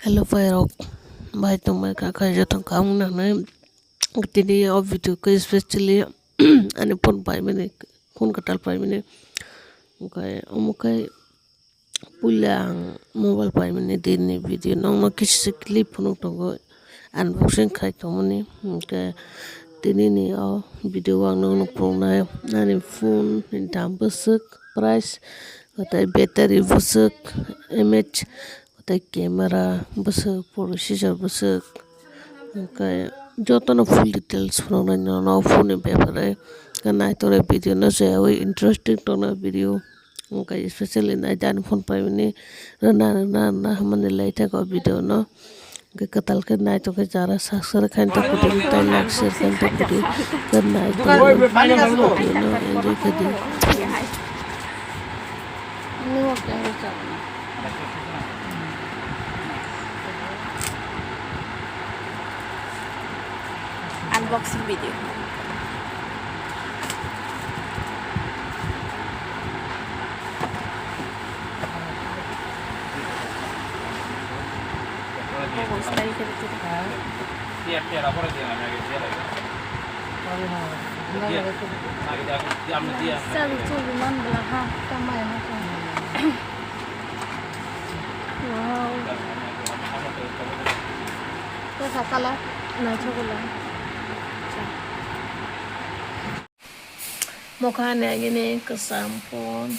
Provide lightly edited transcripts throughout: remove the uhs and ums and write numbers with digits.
Hello Fairok, by to my kakajatan kauna name. Tini of video especially and upon paimani, Kwtal paimani. Okay, pulang mobile paimani dini video. No kiss clip no to go unboxing kai tomani. Okay, tini ni video wang no prona nani phone in Bwswk price. Kata battery Bwswk image. Kata camera Bwswk photo scissor Bwswk. Okay, joto no full details from no phone in paper. Kana ito video no say interesting to na video. Okay, especially na jan phone pa ni na hamane later ko video no. Okay, katal ke na ito ke jara saksar khan to pudi tai lak share khan to pudi karna ito video no enjoy kadi. Unboxing video. Wow. What's the color? No chocolate. Mukha niya gini kasampon.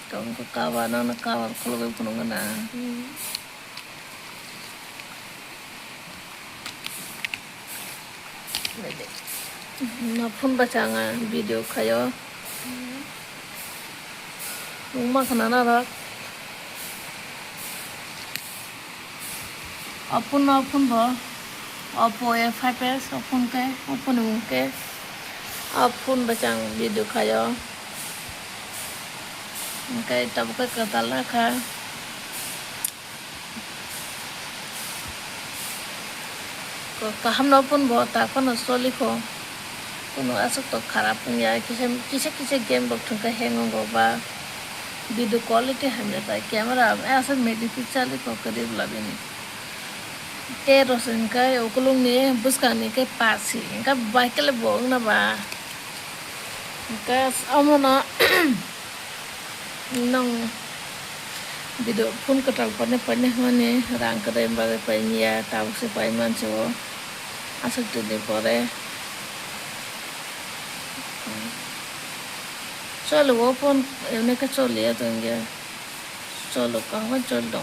Kung kakawa na nakawal kulog ko nung na. Napun baca nga video kayo. Rumah kana narak. Apun ba? Opo F5s apun ke. Apun baca video kayo. Okay, tabo ka Kwtal na ka. Kaham na pun bo ta kono soli ko. Kuno asok to kharap ya kise game bok thungka hang go ba video quality hamle ta camera ऐसा मेडी picture को करीब लगेनी ते रोशन का ओकलुंग ने बुसकाने के पास ही इनका बाइकले बोग ना बा इनका अमना नंग video pun Kwtal pane hone rang kadai ba painia tabu se paiman so asok to de pore चलो वो फोन इन्हें का चल लिया तो इनके चलो कहाँ चल दो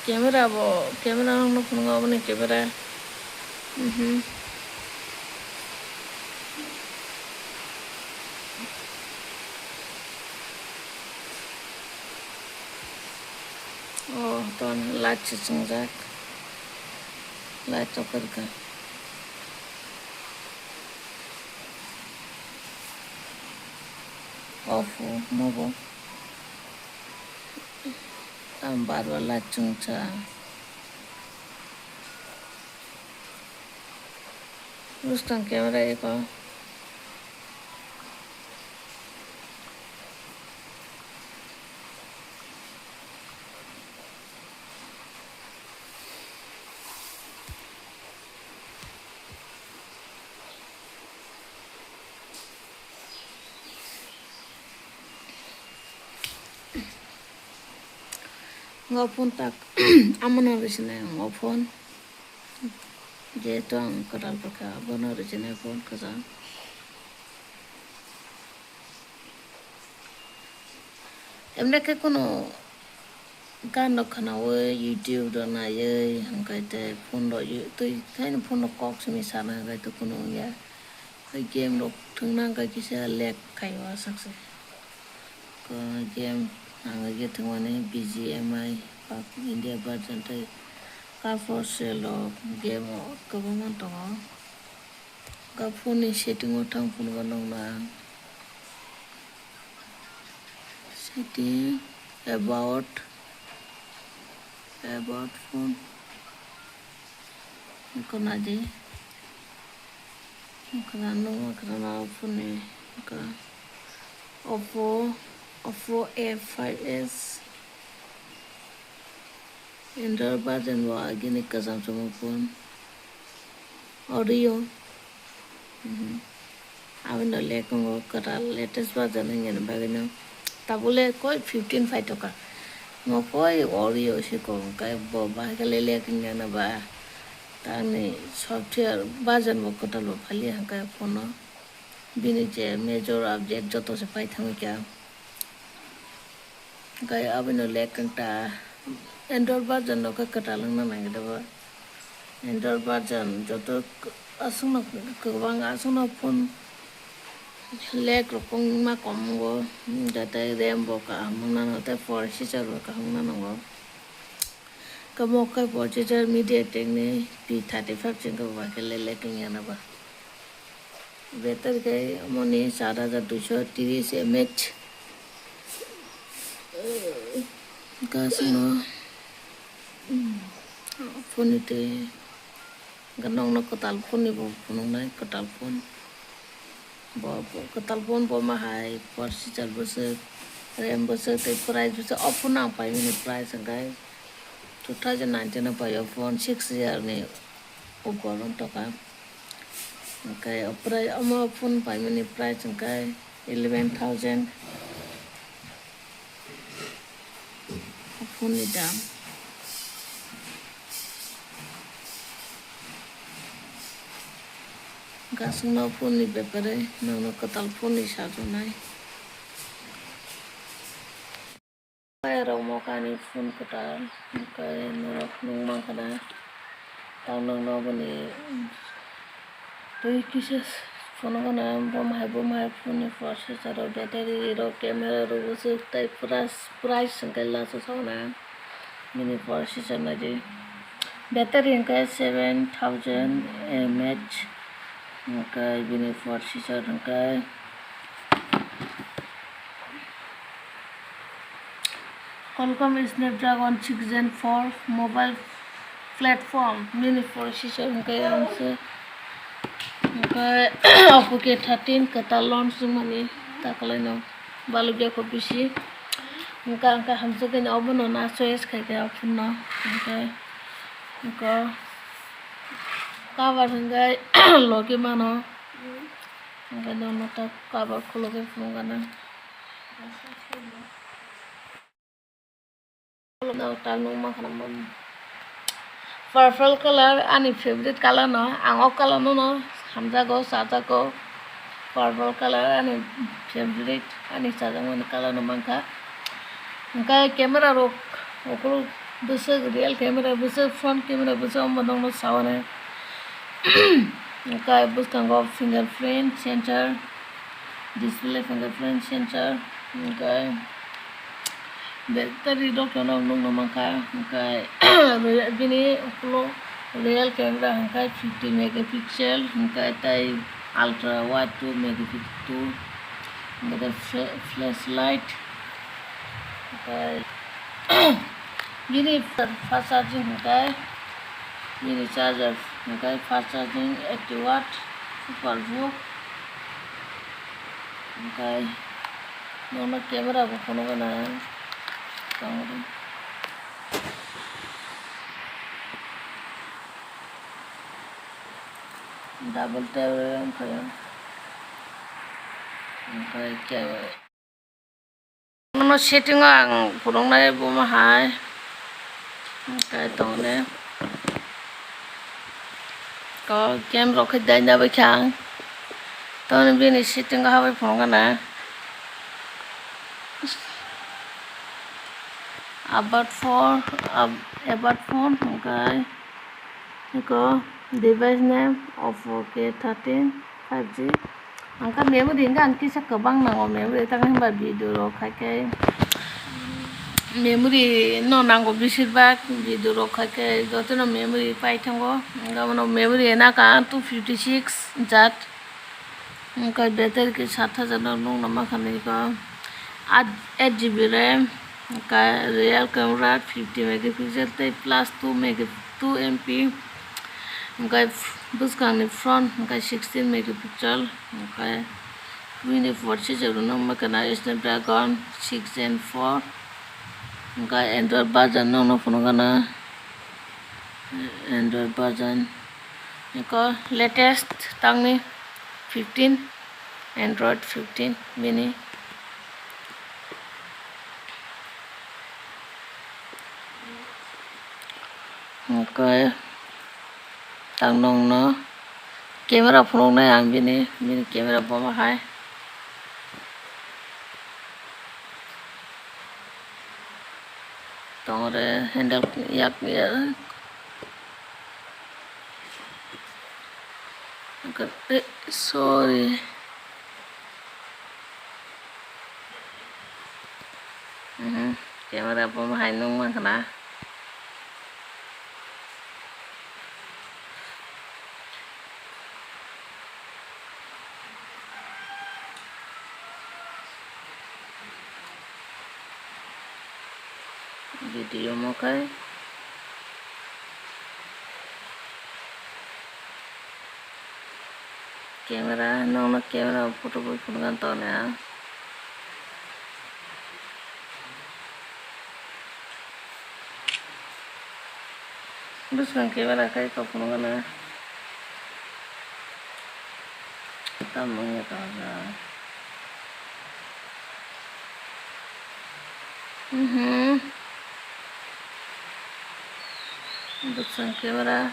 कैमरा हम लोग फोन का अपने कैमरा तो लाइट से चंगा लाइट ऑफ करके ऑफ मोबो बार वाला चुंचा उस टाइम कैमरा एक ngopun tak amana resine ngopun je to ang Kwtal paka abono resine phone kaza emne ke kono gan khana wo YouTube do na ye hangkai te phone do tui thain phone kok simi sana ga to kono ya game do thungnang ka kisa lek kai wa sakse ko game ang ge thungwane BGMI pak India version te ka for sale game ko man to ka phone setting uthang phone ga nong na setting about phone ko na je Karena phone ni Oppo A5s Android version wa gini ka Samsung phone audio abin da lekon go kata latest version ngene bagino tabule koi 15 fight ka ngo koi audio si ko kai bo ba ka le ngene ba tani software version mo kata lo phali hanka phone bini je major object joto se pai thang kya kai abin lekon ta Android version lo ka kata lang na nang da ba Android version joto asuna kabang asuna phone lek rokong ma komgo data RAM bo ka muna no ta processor ka muna no kamo ka processor MediaTek ne P35 chingko ba ke le yana ba better ke moni 4230 mAh ka suno phone ite ganong no Kwtal phone ni bo phone nai Kwtal phone Kwtal phone bo ma hai processor Bwswk RAM Bwswk te price bisa phone na paimani price ngai 2019 na payo phone 6 year ni ukoron to ka ngai price ama phone paimani price ngai 11,000 phone ni dam gasno phone ni bepare no Kwtal phone ni sajo nai Pero mo kani phone Kwtal kai norok nung mang kana tang nang no bani to kises phone kana bom hai phone ni processor ro battery ro camera ro Bwswk tai price kai la so na mini processor na je battery kai 7,000 mAh kai mini processor kai Qualcomm Snapdragon 6 Gen 4 mobile platform mini processor kai amse kai Oppo K13 kata launch mani takalai no balubya ko bisi angka hamse kai obono na choice kai kai phone no kai cover ngai logi mano ngai no ta cover kholo ke phone kana no ta no ma kana purple color ani favorite color no ang color no hamjago sajago purple color ani favorite ani sajang color no mangka angka camera ro okolo Bwswk real camera Bwswk front camera Bwswk amodong no sawane angka buskango fingerprint sensor display fingerprint sensor angka battery do kono nung no mangka angka bini okolo real camera angka 50 megapixel angka tai ultra wide 2 megapixel angka flashlight angka bini fast charging angka bini charger angka fast charging 80 watt super Bwswk angka no camera bo kono kana double tap kaya no setting ang purong nai bo ma hai kai tong ne ko game ro khai dai na ba khang ton bi ni setting ga ha purong kana about phone okay ko device name Oppo K13 5G angka memory nga angki sa kabang nango memory tang ba video ro khai memory no nango bishirbag video ro khai joto no memory pai thango nga no memory na ka 256 jat angka battery ke 7000 nung nama khani ko 8GB RAM का real camera 50 megapixel plus 2 MP Bwswk front hingkai 16 megapixel hingkai wini 46 nong makana Snapdragon 6 Gen 4 hingkai Android version nong phunukana Android version hingkai latest tangni 15 Android 15 mini hingkai tang nong no camera phunuknai ang bini camera boma hai tongre handle yak sorry camera boma hai nong makana video mo kai camera nong camera photo boy phunukhan tone Bwswk camera kai ko phunukana tamang ta Bwswk camera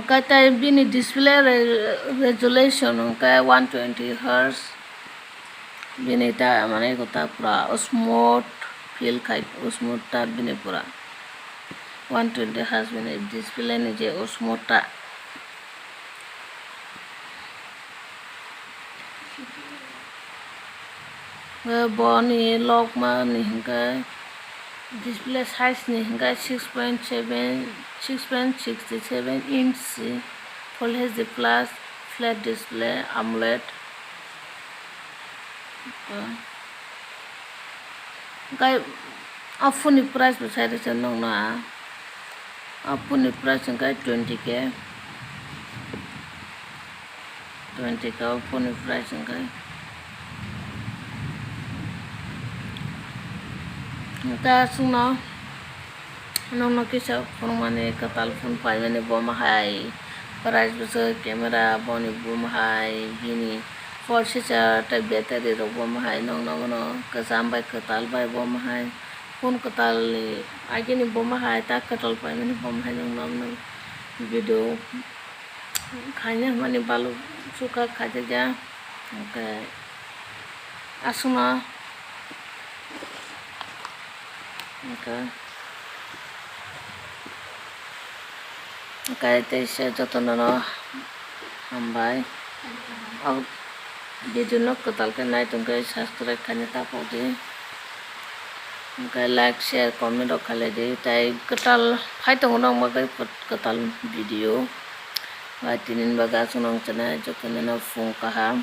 Kata bini display resolution ka 120 Hz bini ta mane kota pura smooth feel khai smooth ta bini pura 120 Hz bini display ni je smooth ta boni lock ma ni hingka display size ni hingka 6.67 inch full HD plus flat display AMOLED kai phone price besai re nong na phone price hingka 20k 20k phone price hingka hingka sungno nong kisa phunukmani Kwtal phone paimani boma hai price besai camera boni boma hai bini 46 ta battery rok boma hai nong no kasam bai Kwtal bai boma hai phone Kwtal ni agini boma hai ta Kwtal paimani boma hai nong video khanya mani balu suka khaja ja okay asuna okay kai te se jotono no hambai video no Kwtal ke nai tungkai subscribe khanya ta podi okay like share comment rok khale di tai Kwtal phai tongo nong bagai Kwtal video bai tinin baga sunong chana jotono no phone kaham